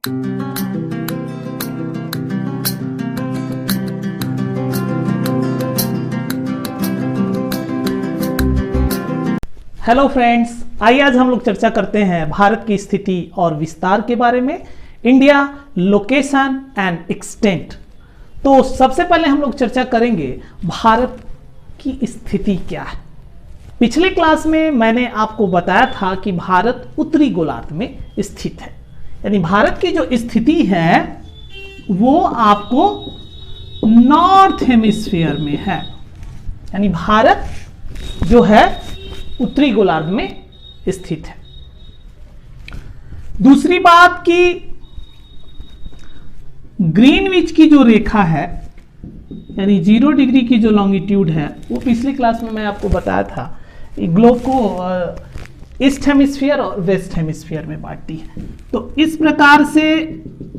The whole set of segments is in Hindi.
हेलो फ्रेंड्स, आइए आज हम लोग चर्चा करते हैं भारत की स्थिति और विस्तार के बारे में। India, location and extent. तो सबसे पहले हम लोग चर्चा करेंगे भारत की स्थिति क्या है। पिछले क्लास में मैंने आपको बताया था कि भारत उत्तरी गोलार्ध में स्थित है, यानी भारत की जो स्थिति है वो आपको नॉर्थ हेमिस्फीयर में है, यानी भारत जो है उत्तरी गोलार्ध में स्थित है। दूसरी बात कि ग्रीनविच की जो रेखा है, यानी 0 डिग्री की जो लॉन्गिट्यूड है, वो पिछली क्लास में मैं आपको बताया था ग्लोब को ईस्ट हेमिस्फीयर और वेस्ट हेमिस्फीयर में बांटती है। तो इस प्रकार से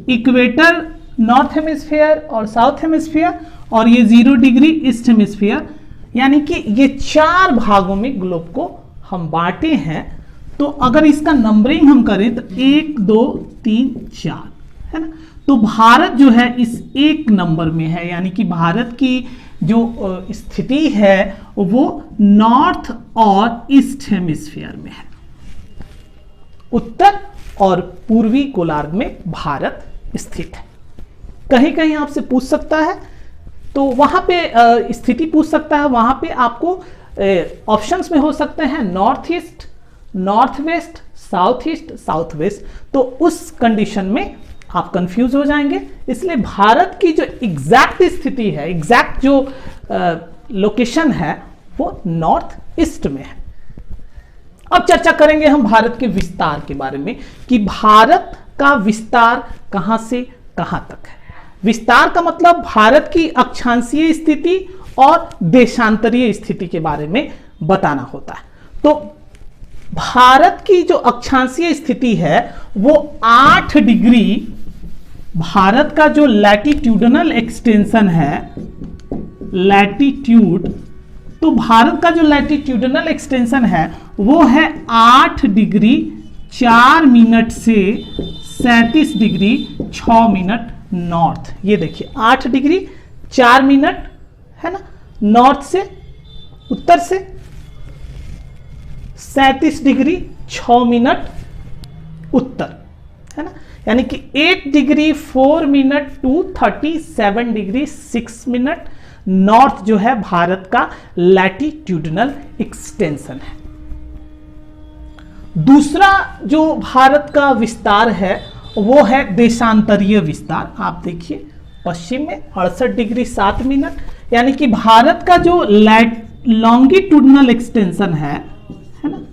इक्वेटर नॉर्थ हेमिस्फीयर और साउथ हेमिस्फीयर, और ये 0 डिग्री ईस्ट हेमिस्फीयर, यानी कि ये 4 भागों में ग्लोब को हम बांटे हैं। तो अगर इसका नंबरिंग हम करें तो 1 2 3 4 है ना, तो भारत जो है इस 1 नंबर में है, यानी कि भारत की जो स्थिति है वो नॉर्थ और ईस्ट हेमिस्फीयर में है। उत्तर और पूर्वी गोलार्ध में भारत स्थित है। कहीं कहीं आपसे पूछ सकता है, तो वहां पे स्थिति पूछ सकता है, वहां पे आपको ऑप्शंस में हो सकते हैं north east, north west, south east, south west. तो उस कंडीशन में आप कंफ्यूज हो जाएंगे। इसलिए भारत की जो एग्जैक्ट स्थिति है, एग्जैक्ट जो लोकेशन है, वो नॉर्थ ईस्ट में है। अब चर्चा करेंगे हम भारत के विस्तार के बारे में कि भारत का विस्तार कहां से कहां तक है। विस्तार का मतलब भारत की अक्षांशीय स्थिति और देशांतरीय स्थिति के बारे में बताना होता है। तो भारत की जो अक्षांशीय स्थिति है वो 8 डिग्री, भारत का जो लैटिट्यूडनल एक्सटेंशन है, लैटिट्यूड, तो भारत का जो लैटिट्यूडनल एक्सटेंशन है वो है 8 डिग्री 4 मिनट से 37 डिग्री 6 मिनट नॉर्थ। ये देखिए 8 डिग्री 4 मिनट है ना, नॉर्थ से, उत्तर से 37 डिग्री 6 मिनट उत्तर, है ना, यानी कि 8 degree 4 minute to 37 degree 6 minute north जो है भारत का लैटिट्यूडनल एक्सटेंशन है। दूसरा जो भारत का विस्तार है वो है देशांतरीय विस्तार। आप देखिए पश्चिम में 68 डिग्री 7 मिनट, यानी कि भारत का जो लॉन्गिट्यूडनल एक्सटेंशन है ना,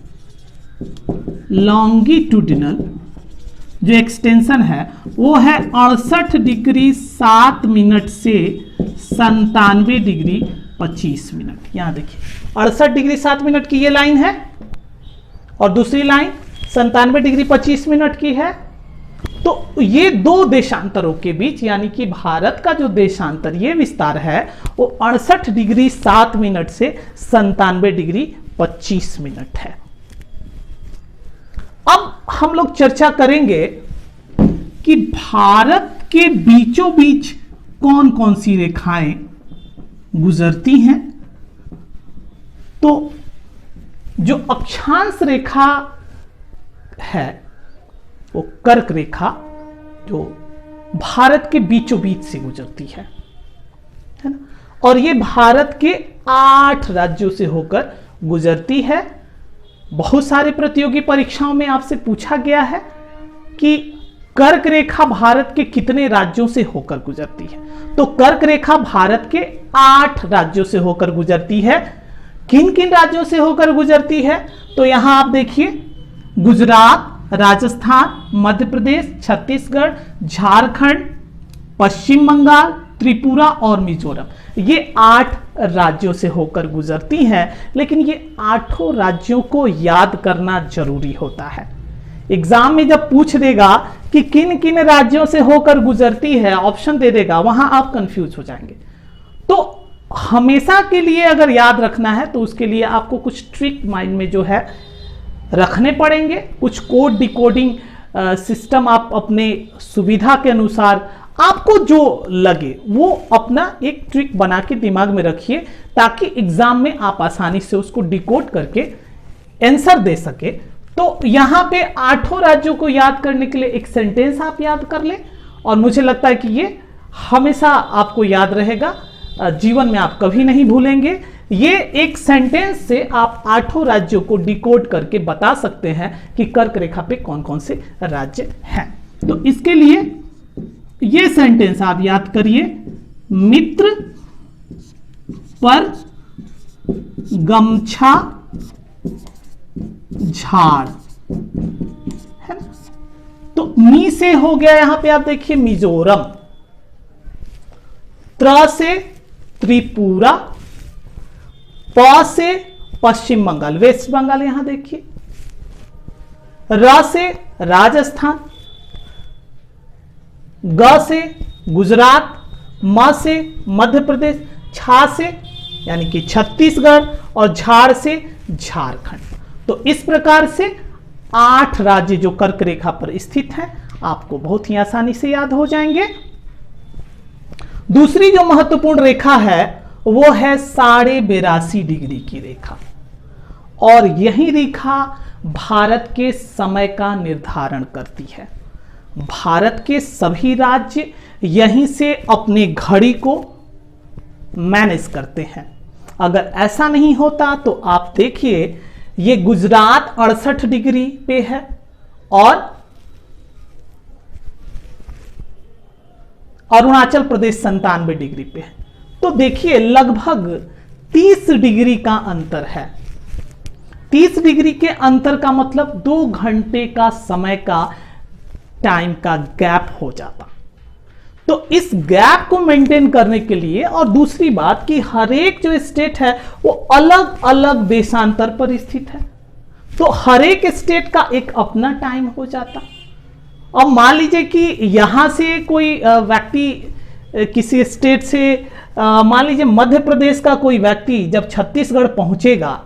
लॉन्गिट्यूडनल जो एक्सटेंशन है वो है 68 डिग्री 7 मिनट से 97 डिग्री 25 मिनट। यहां देखिए 68 डिग्री 7 मिनट की ये लाइन है और दूसरी लाइन 97 डिग्री 25 मिनट की है। तो ये दो देशांतरों के बीच, यानी कि भारत का जो देशांतरीय विस्तार है वो 68 डिग्री 7 मिनट से 97 डिग्री 25 मिनट है। अब हम लोग चर्चा करेंगे कि भारत के बीचों बीच कौन कौन सी रेखाएं गुजरती हैं। तो जो अक्षांश रेखा है वो कर्क रेखा, जो भारत के बीचों बीच से गुजरती है ना, और ये भारत के 8 राज्यों से होकर गुजरती है। बहुत सारे प्रतियोगी परीक्षाओं में आपसे पूछा गया है कि कर्क रेखा भारत के कितने राज्यों से होकर गुजरती है। तो कर्क रेखा भारत के 8 राज्यों से होकर गुजरती है। किन किन राज्यों से होकर गुजरती है, तो यहां आप देखिए गुजरात, राजस्थान, मध्य प्रदेश, छत्तीसगढ़, झारखंड, पश्चिम बंगाल, त्रिपुरा और मिजोरम, ये 8 राज्यों से होकर गुजरती हैं। लेकिन ये 8 राज्यों को याद करना जरूरी होता है। एग्जाम में जब पूछ देगा कि किन किन राज्यों से होकर गुजरती है, ऑप्शन दे देगा, वहां आप कंफ्यूज हो जाएंगे। तो हमेशा के लिए अगर याद रखना है तो उसके लिए आपको कुछ ट्रिक माइंड में जो है रखने पड़ेंगे, कुछ कोड डिकोडिंग सिस्टम आप अपने सुविधा के अनुसार आपको जो लगे वो अपना एक ट्रिक बना के दिमाग में रखिए, ताकि एग्जाम में आप आसानी से उसको डिकोड करके आंसर दे सके। तो यहां पे 8 राज्यों को याद करने के लिए एक सेंटेंस आप याद कर ले, और मुझे लगता है कि ये हमेशा आपको याद रहेगा, जीवन में आप कभी नहीं भूलेंगे। ये एक सेंटेंस से आप 8 राज्यों को डिकोड करके बता सकते हैं कि कर्क रेखा पे कौन कौन से राज्य हैं। तो इसके लिए ये सेंटेंस आप याद करिए, मित्र पर गमछा झाड़, है ना। तो मी से हो गया, यहां पे आप देखिए मिजोरम, त्र से त्रिपुरा, प से पश्चिम बंगाल, वेस्ट बंगाल यहां देखिए, र से राजस्थान, ग से गुजरात, म से मध्य प्रदेश, छा से यानी कि छत्तीसगढ़, और झाड़ से झारखंड। तो इस प्रकार से 8 राज्य जो कर्क रेखा पर स्थित हैं आपको बहुत ही आसानी से याद हो जाएंगे। दूसरी जो महत्वपूर्ण रेखा है वो है 82.5 डिग्री की रेखा, और यही रेखा भारत के समय का निर्धारण करती है। भारत के सभी राज्य यहीं से अपने घड़ी को मैनेज करते हैं। अगर ऐसा नहीं होता तो आप देखिए, ये गुजरात 68 डिग्री पे है और अरुणाचल प्रदेश 97 डिग्री पे है। तो देखिए लगभग 30 डिग्री का अंतर है। 30 डिग्री के अंतर का मतलब 2 घंटे का समय का टाइम का गैप हो जाता। तो इस गैप को मेंटेन करने के लिए, और दूसरी बात कि हर एक जो स्टेट है वो अलग अलग देशांतर पर स्थित है, तो हर एक स्टेट का एक अपना टाइम हो जाता। अब मान लीजिए कि यहां से कोई व्यक्ति किसी स्टेट से, मान लीजिए मध्य प्रदेश का कोई व्यक्ति जब छत्तीसगढ़ पहुंचेगा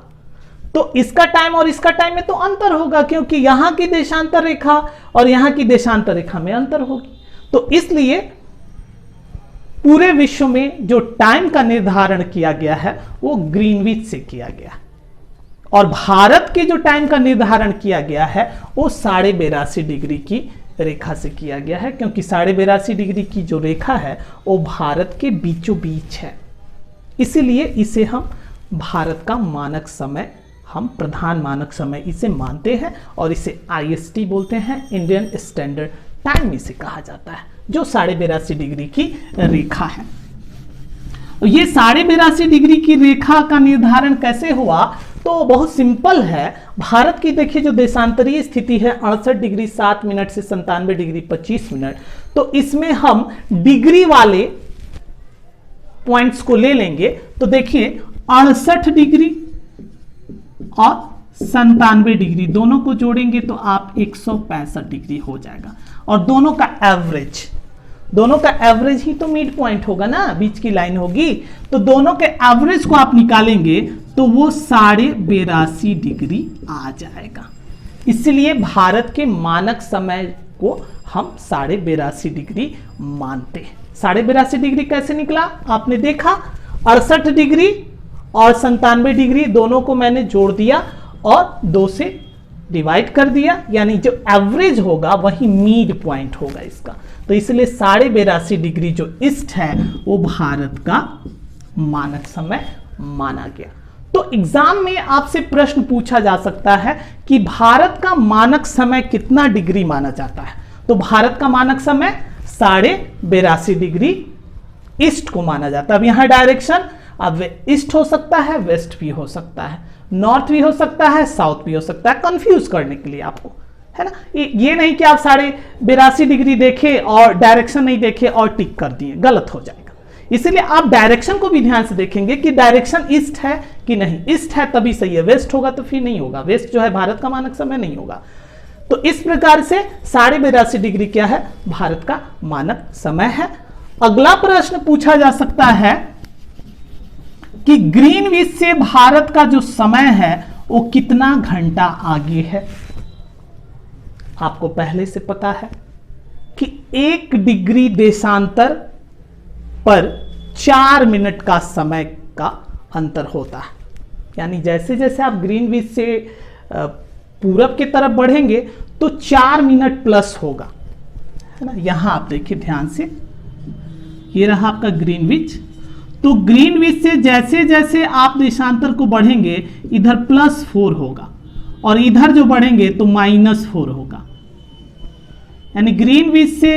तो इसका टाइम और इसका टाइम में तो अंतर होगा, क्योंकि यहां की देशांतर रेखा और यहां की देशांतर रेखा में अंतर होगी। तो इसलिए पूरे विश्व में जो टाइम का निर्धारण किया गया है वो ग्रीनविच से किया गया, और भारत के जो टाइम का निर्धारण किया गया है वो 82.5 डिग्री की रेखा से किया गया है, क्योंकि 82.5 डिग्री की जो रेखा है वो भारत के बीचों बीच है। इसीलिए इसे हम भारत का मानक समय, हम प्रधान मानक समय इसे मानते हैं, और इसे IST बोलते हैं, इंडियन स्टैंडर्ड टाइम इसे कहा जाता है, जो 82.5 डिग्री की रेखा है। ये 82.5 डिग्री की रेखा का निर्धारण कैसे हुआ? तो बहुत सिंपल है। भारत की देखिए जो देशांतरीय स्थिति है 68 डिग्री 7 मिनट से 97 डिग्री 25 मिनट, तो इसमें हम डिग्री वाले पॉइंट्स को ले लेंगे। तो देखिए 68 डिग्री और 97 डिग्री दोनों को जोड़ेंगे तो आप 165 डिग्री हो जाएगा, और दोनों का एवरेज ही तो मिड पॉइंट होगा ना, बीच की लाइन होगी। तो दोनों के एवरेज को आप निकालेंगे तो वो 82.5 डिग्री आ जाएगा। इसलिए भारत के मानक समय को हम 82.5 डिग्री मानते हैं। 82.5 डिग्री कैसे निकला आपने देखा, 68 डिग्री और 97 डिग्री दोनों को मैंने जोड़ दिया और 2 से डिवाइड कर दिया, यानी जो एवरेज होगा वही मिड पॉइंट होगा इसका। तो इसलिए 82.5 डिग्री जो ईस्ट है वो भारत का मानक समय माना गया। तो एग्जाम में आपसे प्रश्न पूछा जा सकता है कि भारत का मानक समय कितना डिग्री माना जाता है। तो भारत का मानक समय 82.5 डिग्री ईस्ट को माना जाता है। अब यहां डायरेक्शन, अब ईस्ट हो सकता है, वेस्ट भी हो सकता है, नॉर्थ भी हो सकता है, साउथ भी हो सकता है, कंफ्यूज करने के लिए आपको, है ना। ये नहीं कि आप 82.5 डिग्री देखे और डायरेक्शन नहीं देखे और टिक कर दिए, गलत हो जाएगा। इसलिए आप डायरेक्शन को भी ध्यान से देखेंगे कि डायरेक्शन ईस्ट है कि नहीं, ईस्ट है तभी सही है, वेस्ट होगा तो फिर नहीं होगा, वेस्ट जो है भारत का मानक समय नहीं होगा। तो इस प्रकार से 82.5 डिग्री क्या है, भारत का मानक समय है। अगला प्रश्न पूछा जा सकता है कि ग्रीनविच से भारत का जो समय है वो कितना घंटा आगे है। आपको पहले से पता है कि 1 डिग्री देशांतर पर 4 मिनट का समय का अंतर होता है। यानी जैसे जैसे आप ग्रीनविच से पूरब की तरफ बढ़ेंगे तो 4 मिनट प्लस होगा, है ना। यहां आप देखिए ध्यान से, ये रहा आपका ग्रीनविच। तो ग्रीनविच से जैसे जैसे आप देशांतर को बढ़ेंगे इधर +4 होगा और इधर जो बढ़ेंगे तो -4 होगा। यानी ग्रीनविच से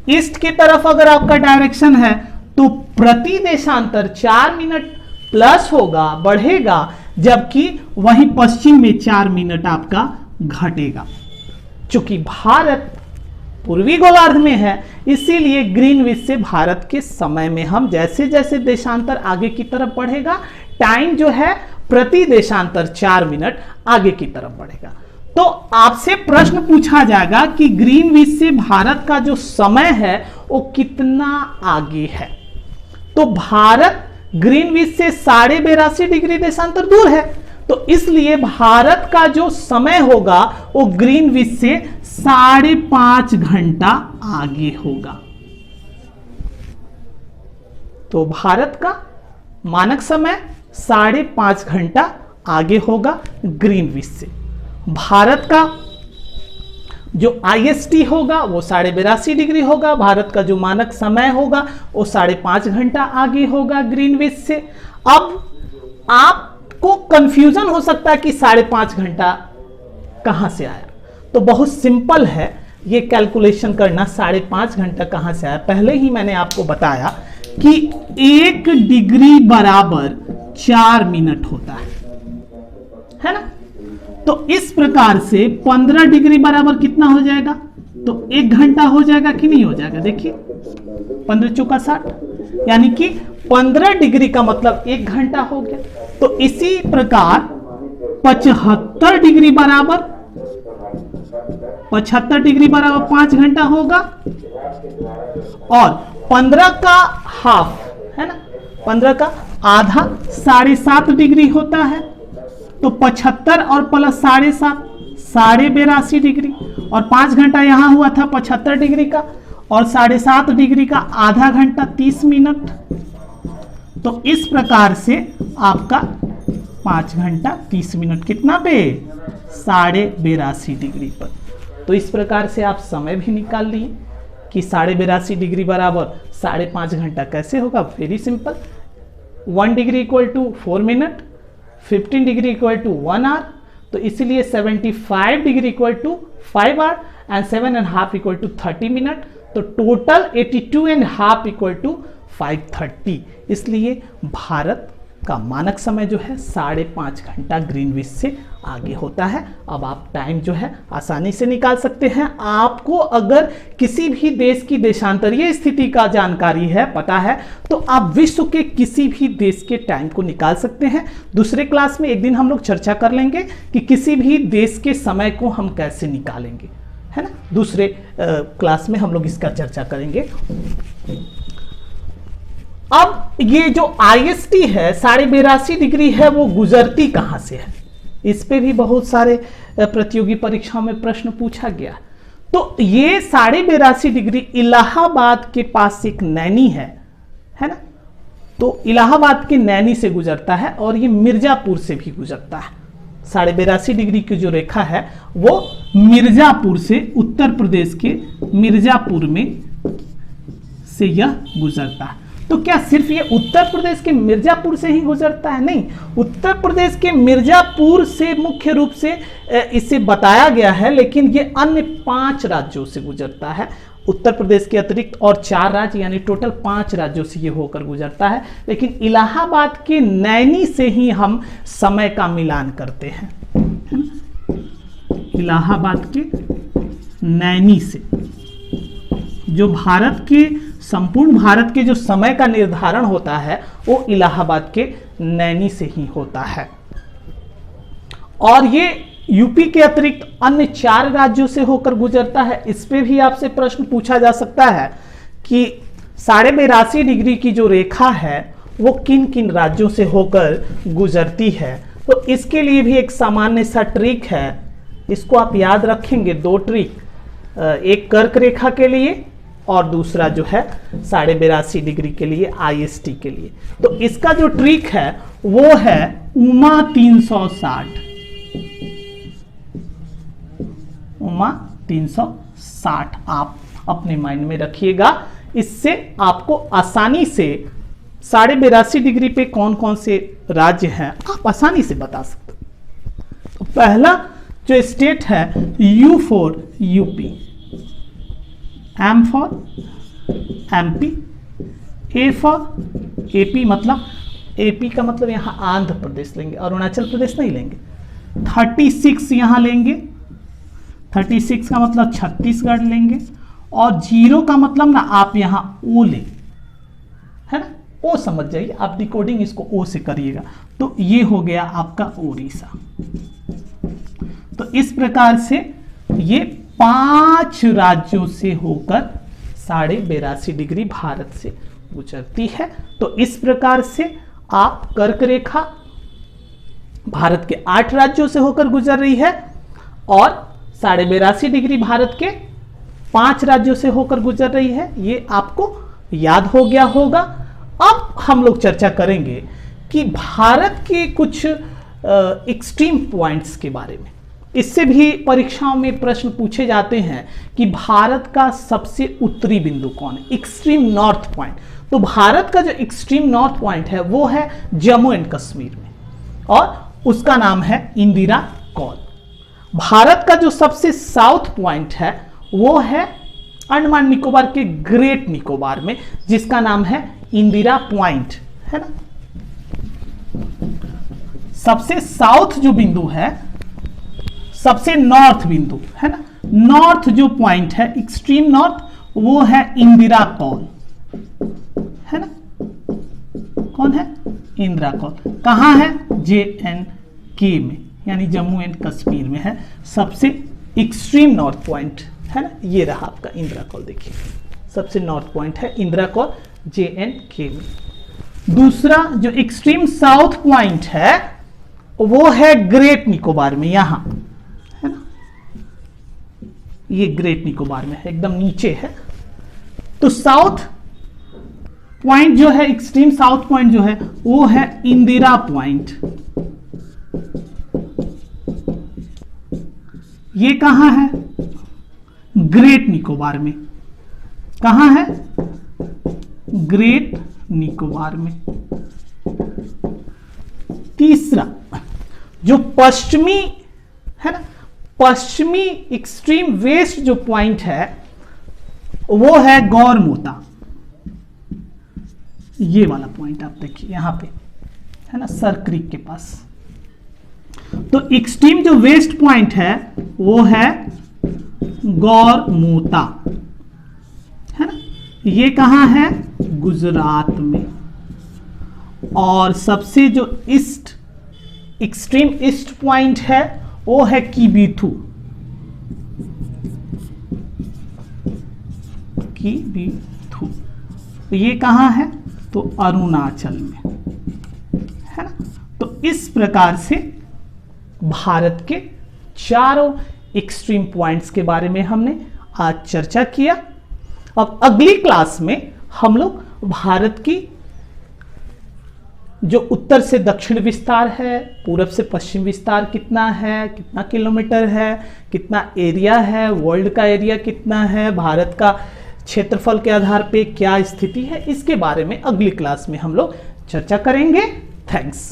ईस्ट की तरफ अगर आपका डायरेक्शन है तो प्रति देशांतर 4 मिनट प्लस होगा, बढ़ेगा, जबकि वहीं पश्चिम में 4 मिनट आपका घटेगा। चूंकि भारत पूर्वी गोलार्ध में है इसीलिए ग्रीनविच से भारत के समय में हम जैसे जैसे देशांतर आगे की तरफ बढ़ेगा टाइम जो है प्रति देशांतर 4 मिनट आगे की तरफ बढ़ेगा। तो आपसे प्रश्न पूछा जाएगा कि ग्रीनविच से भारत का जो समय है वो कितना आगे है। तो भारत ग्रीनविच से 82.5 डिग्री देशांतर दूर है, तो इसलिए भारत का जो समय होगा वो ग्रीनविच से 5.5 घंटा आगे होगा। तो भारत का मानक समय 5.5 घंटा आगे होगा ग्रीनविच से। भारत का जो IST होगा वो 82.5 डिग्री होगा। भारत का जो मानक समय होगा वो 5.5 घंटा आगे होगा ग्रीनविच से। अब आपको कंफ्यूजन हो सकता है कि 5.5 घंटा कहां से आया, तो बहुत सिंपल है ये कैलकुलेशन करना। 5.5 घंटा कहां से आया, पहले ही मैंने आपको बताया कि 1 डिग्री बराबर 4 मिनट होता है ना। तो इस प्रकार से 15 डिग्री बराबर कितना हो जाएगा, तो 1 घंटा हो जाएगा कि नहीं हो जाएगा। देखिए 15 चौका 60, यानी कि 15 डिग्री का मतलब 1 घंटा हो गया। तो इसी प्रकार 75 डिग्री बराबर 5 घंटा होगा और 15 का हाफ है ना, 15 का आधा 7.5 डिग्री होता है। तो 75 और प्लस 7.5 82 डिग्री और 5 घंटा यहां हुआ था 75 डिग्री का और 7.5 डिग्री का आधा घंटा 30 मिनट। तो इस प्रकार से आपका 5 घंटा 30 मिनट कितना पे 82.5 डिग्री पर। तो इस प्रकार से आप समय भी निकाल लिए कि 82.5 डिग्री बराबर 5.5 घंटा कैसे होगा। Very simple, 1 degree equal to 4 minute, 15 degree equal to 1 hour. तो इसीलिए 75 degree equal to 5 hour and 7.5 equal to 30 minute. तो टोटल 82.5 इक्वल टू 530। इसलिए भारत का मानक समय जो है 5.5 घंटा ग्रीनविच से आगे होता है। अब आप टाइम जो है आसानी से निकाल सकते हैं। आपको अगर किसी भी देश की देशांतरीय स्थिति का जानकारी है, पता है, तो आप विश्व के किसी भी देश के टाइम को निकाल सकते हैं। दूसरे क्लास में एक दिन हम लोग चर्चा कर लेंगे कि किसी भी देश के समय को हम कैसे निकालेंगे, है ना। दूसरे क्लास में हम लोग इसका चर्चा करेंगे। अब ये जो IST है 82.5 डिग्री है वो गुजरती कहां से है, इस पे भी बहुत सारे प्रतियोगी परीक्षाओं में प्रश्न पूछा गया। तो ये 82.5 डिग्री इलाहाबाद के पास एक नैनी है ना। तो इलाहाबाद के नैनी से गुजरता है और ये मिर्जापुर से भी गुजरता है। 82.5 डिग्री की जो रेखा है वो मिर्जापुर से, उत्तर प्रदेश के मिर्जापुर में से यह गुजरता है। तो क्या सिर्फ ये उत्तर प्रदेश के मिर्जापुर से ही गुजरता है? नहीं, उत्तर प्रदेश के मिर्जापुर से मुख्य रूप से इसे बताया गया है, लेकिन ये अन्य 5 राज्यों से गुजरता है। उत्तर प्रदेश के अतिरिक्त और 4 राज्य, यानी टोटल 5 राज्यों से ये होकर गुजरता है। लेकिन इलाहाबाद के नैनी से ही हम समय का मिलान करते हैं, इलाहाबाद के नैनी से। जो भारत के संपूर्ण भारत के जो समय का निर्धारण होता है वो इलाहाबाद के नैनी से ही होता है। और ये यूपी के अतिरिक्त अन्य 4 राज्यों से होकर गुजरता है। इस पे भी आपसे प्रश्न पूछा जा सकता है कि 82.5 डिग्री की जो रेखा है वो किन किन राज्यों से होकर गुजरती है। तो इसके लिए भी एक सामान्य सा ट्रिक है, इसको आप याद रखेंगे। 2 ट्रिक एक कर्क रेखा के लिए और दूसरा जो है 82.5 डिग्री के लिए, IST के लिए। तो इसका जो ट्रिक है वो है उमा 360। उमा 360 आप अपने माइंड में रखिएगा। इससे आपको आसानी से 82.5 डिग्री पे कौन कौन से राज्य हैं आप आसानी से बता सकते हो। तो पहला जो स्टेट है U for UP, M for MP, A for AP, मतलब AP का मतलब यहां आंध्र प्रदेश लेंगे, अरुणाचल प्रदेश नहीं लेंगे। 36 यहां लेंगे, 36 का मतलब छत्तीसगढ़ लेंगे, और 0 का मतलब ना आप यहां O ले, है ना, O समझ जाइए आप, डिकोडिंग इसको O से करिएगा। तो ये हो गया आपका उड़ीसा। तो इस प्रकार से ये 5 राज्यों से होकर 82.5 डिग्री भारत से गुजरती है। तो इस प्रकार से आप कर्क रेखा भारत के 8 राज्यों से होकर गुजर रही है और 82.5 डिग्री भारत के 5 राज्यों से होकर गुजर रही है। ये आपको याद हो गया होगा। अब हम लोग चर्चा करेंगे कि भारत के कुछ एक्सट्रीम पॉइंट्स के बारे में। इससे भी परीक्षाओं में प्रश्न पूछे जाते हैं कि भारत का सबसे उत्तरी बिंदु कौन है, एक्सट्रीम नॉर्थ पॉइंट। तो भारत का जो एक्सट्रीम नॉर्थ पॉइंट है वो है जम्मू एंड कश्मीर में, और उसका नाम है इंदिरा कौल। भारत का जो सबसे साउथ पॉइंट है वो है अंडमान निकोबार के ग्रेट निकोबार में, जिसका नाम है इंदिरा पॉइंट, है ना। सबसे साउथ जो बिंदु है, सबसे नॉर्थ बिंदु है ना, नॉर्थ जो पॉइंट है एक्सट्रीम नॉर्थ, वो है इंदिरा कौल, है ना। कौन है? इंदिरा कौल। कहां है? JNK में, यानी जम्मू एंड कश्मीर में है, सबसे एक्सट्रीम नॉर्थ पॉइंट, है ना। ये रहा आपका इंदिरा कौल, देखिए सबसे नॉर्थ पॉइंट है इंदिरा कौल JNK में। दूसरा जो एक्सट्रीम साउथ पॉइंट है वो है ग्रेट निकोबार में, यहां, है ना। ये ग्रेट निकोबार में है, एकदम नीचे है। तो साउथ पॉइंट जो है, एक्सट्रीम साउथ पॉइंट जो है वो है इंदिरा पॉइंट। ये कहां है? ग्रेट निकोबार में। कहां है? ग्रेट निकोबार में। तीसरा जो पश्चिमी है ना, पश्चिमी एक्सट्रीम वेस्ट जो पॉइंट है वो है गौरमोता। ये वाला पॉइंट आप देखिए यहां पे, है ना, सर क्रीक के पास। तो एक्सट्रीम जो वेस्ट पॉइंट है वो है गौरमोता, है ना। ये कहां है? गुजरात में। और सबसे जो ईस्ट, एक्सट्रीम ईस्ट पॉइंट है वो है किबीथू। किबीथू ये कहां है? तो अरुणाचल में, है ना। तो इस प्रकार से भारत के चारों एक्सट्रीम पॉइंट्स के बारे में हमने आज चर्चा किया। अब अगली क्लास में हम लोग भारत की जो उत्तर से दक्षिण विस्तार है, पूरब से पश्चिम विस्तार कितना है, कितना किलोमीटर है, कितना एरिया है, वर्ल्ड का एरिया कितना है, भारत का क्षेत्रफल के आधार पे क्या स्थिति है, इसके बारे में अगली क्लास में हम लोग चर्चा करेंगे। थैंक्स।